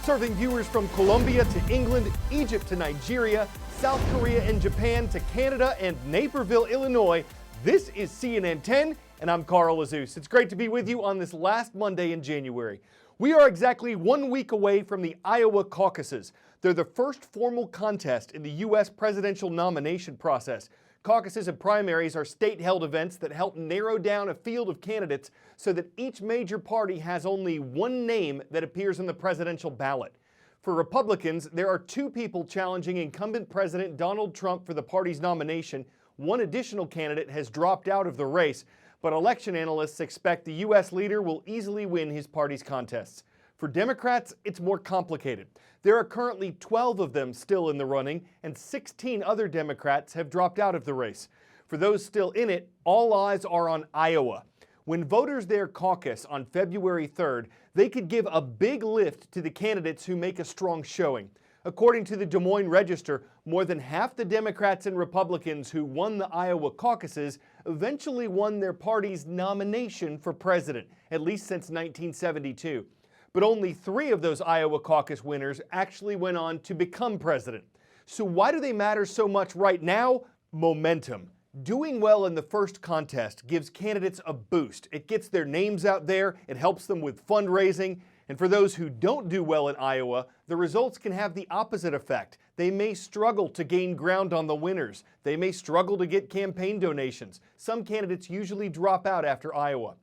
Serving viewers from Colombia to England, Egypt to Nigeria, South Korea and Japan to Canada and Naperville, Illinois, this is CNN 10, and I'm Carl Azus. It's great to be with you on this last Monday in January. We are exactly 1 week away from the Iowa caucuses. They're the first formal contest in the U.S. presidential nomination process. Caucuses and primaries are state-held events that help narrow down a field of candidates so that each major party has only one name that appears on the presidential ballot. For Republicans, there are two people challenging incumbent President Donald Trump for the party's nomination. One additional candidate has dropped out of the race, but election analysts expect the U.S. leader will easily win his party's contests. For Democrats, it's more complicated. There are currently 12 of them still in the running, and 16 other Democrats have dropped out of the race. For those still in it, all eyes are on Iowa. When voters there caucus on February 3rd, they could give a big lift to the candidates who make a strong showing. According to the Des Moines Register, more than half the Democrats and Republicans who won the Iowa caucuses eventually won their party's nomination for president, at least since 1972. But only 3 of those Iowa caucus winners actually went on to become president. So why do they matter so much right now? Momentum. Doing well in the first contest gives candidates a boost. It gets their names out there, it helps them with fundraising, and for those who don't do well in Iowa, the results can have the opposite effect. They may struggle to gain ground on the winners. They may struggle to get campaign donations. Some candidates usually drop out after Iowa.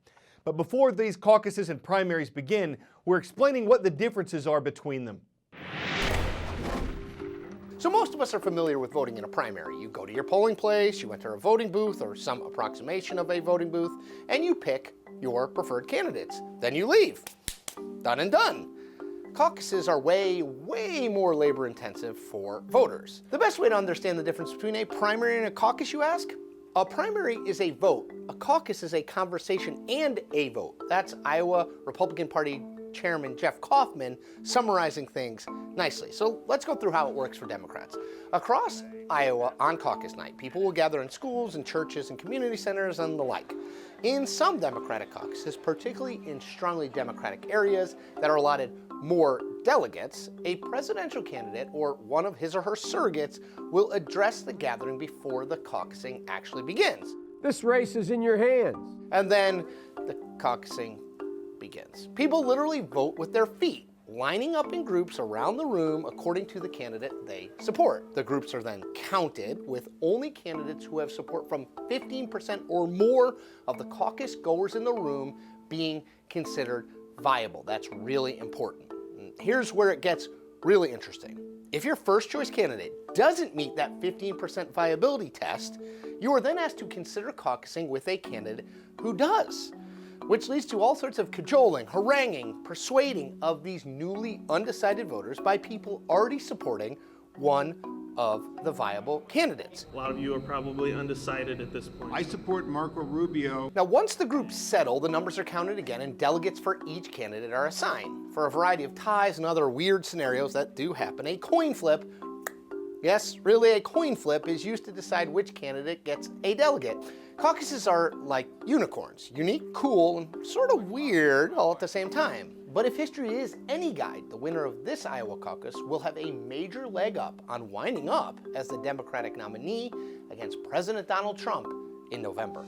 But before these caucuses and primaries begin, we're explaining what the differences are between them. So most of us are familiar with voting in a primary. You go to your polling place, you enter a voting booth or some approximation of a voting booth, and you pick your preferred candidates. Then you leave. Done and done. Caucuses are way more labor intensive for voters. The best way to understand the difference between a primary and a caucus, you ask? A primary is a vote. A caucus is a conversation and a vote. That's Iowa Republican Party Chairman Jeff Kaufman summarizing things nicely. So let's go through how it works for Democrats. Across Iowa on caucus night, people will gather in schools and churches and community centers and the like. In some Democratic caucuses, particularly in strongly Democratic areas that are allotted more delegates, a presidential candidate or one of his or her surrogates will address the gathering before the caucusing actually begins. This race is in your hands. And then the caucusing begins. People literally vote with their feet, lining up in groups around the room according to the candidate they support. The groups are then counted, with only candidates who have support from 15% or more of the caucus goers in the room being considered viable. That's really important. And here's where it gets really interesting. If your first choice candidate doesn't meet that 15% viability test, you are then asked to consider caucusing with a candidate who does, which leads to all sorts of cajoling, haranguing, persuading of these newly undecided voters by people already supporting one of the viable candidates. A lot of you are probably undecided at this point. I support Marco Rubio. Now, once the groups settle, the numbers are counted again and delegates for each candidate are assigned. For a variety of ties and other weird scenarios that do happen, a coin flip, yes, really a coin flip, is used to decide which candidate gets a delegate. Caucuses are like unicorns, unique, cool, and sort of weird all at the same time. But if history is any guide, the winner of this Iowa caucus will have a major leg up on winding up as the Democratic nominee against President Donald Trump in November.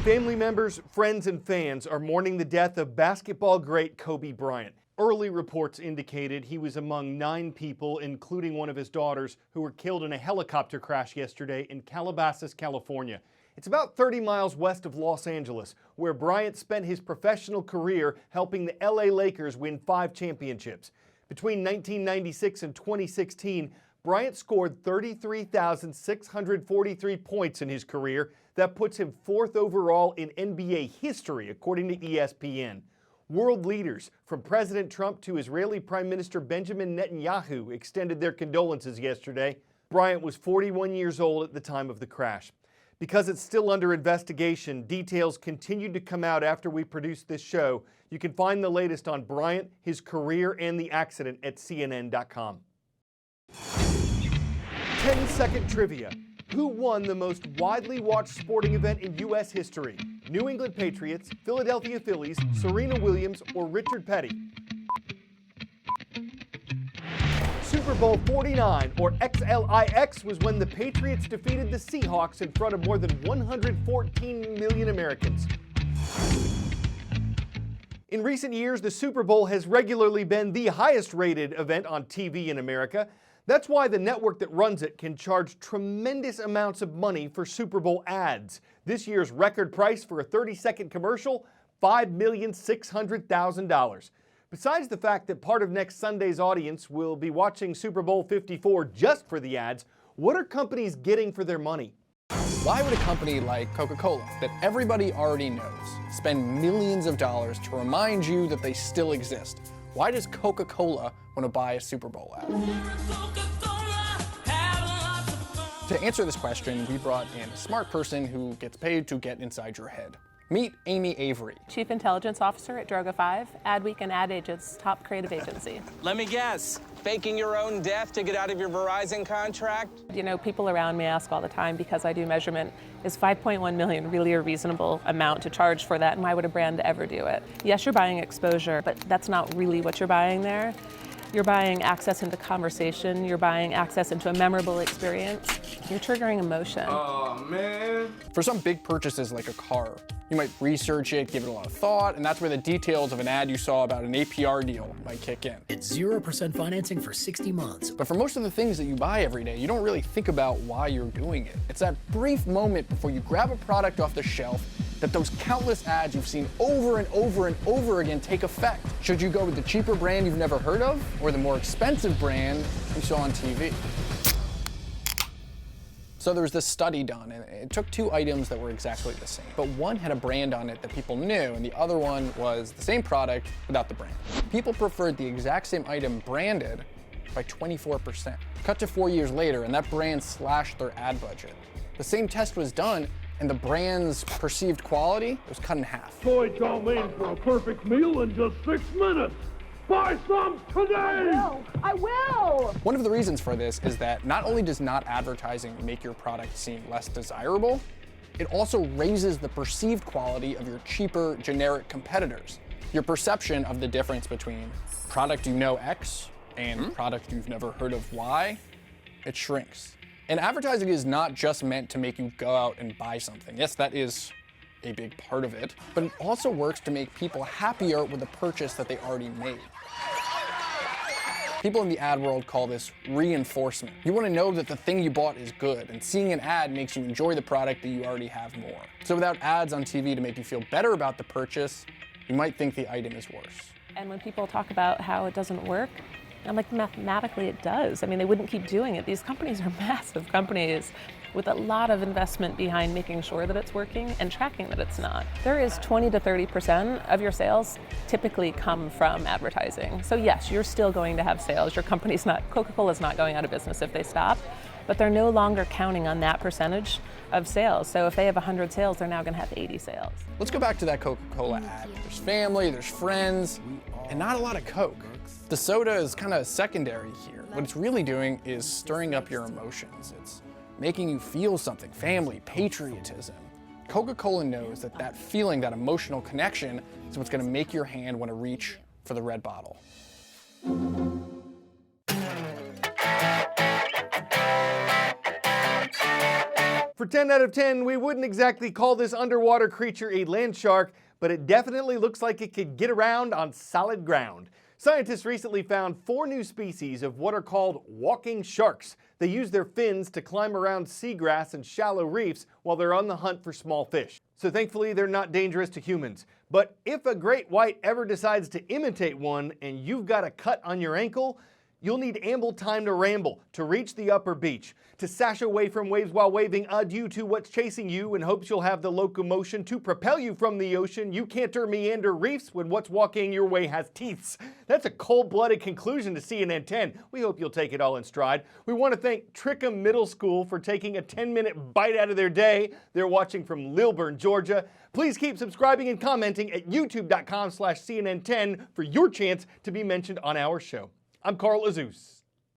Family members, friends, and fans are mourning the death of basketball great Kobe Bryant. Early reports indicated he was among 9 people, including one of his daughters, who were killed in a helicopter crash yesterday in Calabasas, California. It's about 30 miles west of Los Angeles, where Bryant spent his professional career helping the LA Lakers win 5 championships. Between 1996 and 2016, Bryant scored 33,643 points in his career. That puts him 4th overall in NBA history, according to ESPN. World leaders, from President Trump to Israeli Prime Minister Benjamin Netanyahu, extended their condolences yesterday. Bryant was 41 years old at the time of the crash. Because it's still under investigation, details continued to come out after we produced this show. You can find the latest on Bryant, his career, and the accident at CNN.com. 10-second trivia. Who won the most widely watched sporting event in U.S. history? New England Patriots, Philadelphia Phillies, Serena Williams, or Richard Petty? Super Bowl 49, or XLIX, was when the Patriots defeated the Seahawks in front of more than 114 million Americans. In recent years, the Super Bowl has regularly been the highest-rated event on TV in America. That's why the network that runs it can charge tremendous amounts of money for Super Bowl ads. This year's record price for a 30-second commercial, $5,600,000. Besides the fact that part of next Sunday's audience will be watching Super Bowl 54 just for the ads, what are companies getting for their money? Why would a company like Coca-Cola, that everybody already knows, spend millions of dollars to remind you that they still exist? Why does Coca-Cola want to buy a Super Bowl ad? To answer this question, we brought in a smart person who gets paid to get inside your head. Meet Amy Avery. Chief Intelligence Officer at Droga 5, Adweek and Ad Agent's top creative agency. Let me guess, faking your own death to get out of your Verizon contract? You know, people around me ask all the time, because I do measurement, is 5.1 million really a reasonable amount to charge for that, and why would a brand ever do it? Yes, you're buying exposure, but that's not really what you're buying there. You're buying access into conversation, you're buying access into a memorable experience, you're triggering emotion. Oh, man. For some big purchases like a car, you might research it, give it a lot of thought, and that's where the details of an ad you saw about an APR deal might kick in. It's 0% financing for 60 months. But for most of the things that you buy every day, you don't really think about why you're doing it. It's that brief moment before you grab a product off the shelf that those countless ads you've seen over and over and over again take effect. Should you go with the cheaper brand you've never heard of, or the more expensive brand you saw on TV? So there was this study done, and it took two items that were exactly the same. But one had a brand on it that people knew, and the other one was the same product without the brand. People preferred the exact same item branded by 24%. Cut to 4 years later, and that brand slashed their ad budget. The same test was done, and the brand's perceived quality was cut in half. Boy, chow mein for a perfect meal in just 6 minutes. Buy some today! I will! One of the reasons for this is that not only does not advertising make your product seem less desirable, it also raises the perceived quality of your cheaper, generic competitors. Your perception of the difference between product you know X and product you've never heard of Y, it shrinks. And advertising is not just meant to make you go out and buy something. Yes, that is a big part of it, but it also works to make people happier with the purchase that they already made. People in the ad world call this reinforcement. You want to know that the thing you bought is good, and seeing an ad makes you enjoy the product that you already have more. So without ads on TV to make you feel better about the purchase, you might think the item is worse. And when people talk about how it doesn't work, I'm like, mathematically it does. I mean, they wouldn't keep doing it. These companies are massive companies with a lot of investment behind making sure that it's working and tracking that it's not. There is 20 to 30% of your sales typically come from advertising. So yes, you're still going to have sales. Your company's not, Coca-Cola's not going out of business if they stop, but they're no longer counting on that percentage of sales. So if they have 100 sales, they're now gonna have 80 sales. Let's go back to that Coca-Cola ad. There's family, there's friends, and not a lot of Coke. The soda is kind of secondary here. What it's really doing is stirring up your emotions. It's making you feel something, family, patriotism. Coca-Cola knows that that feeling, that emotional connection, is what's gonna make your hand want to reach for the red bottle. For 10 out of 10, we wouldn't exactly call this underwater creature a land shark, but it definitely looks like it could get around on solid ground. Scientists recently found 4 new species of what are called walking sharks. They use their fins to climb around seagrass and shallow reefs while they're on the hunt for small fish. So thankfully, they're not dangerous to humans. But if a great white ever decides to imitate one and you've got a cut on your ankle, you'll need ample time to ramble to reach the upper beach, to sash away from waves while waving adieu to what's chasing you in hopes you'll have the locomotion to propel you from the ocean. You can't meander reefs when what's walking your way has teeths. That's a cold-blooded conclusion to CNN 10. We hope you'll take it all in stride. We want to thank Trickham Middle School for taking a 10-minute bite out of their day. They're watching from Lilburn, Georgia. Please keep subscribing and commenting at youtube.com/CNN10 for your chance to be mentioned on our show. I'm Carl Azus.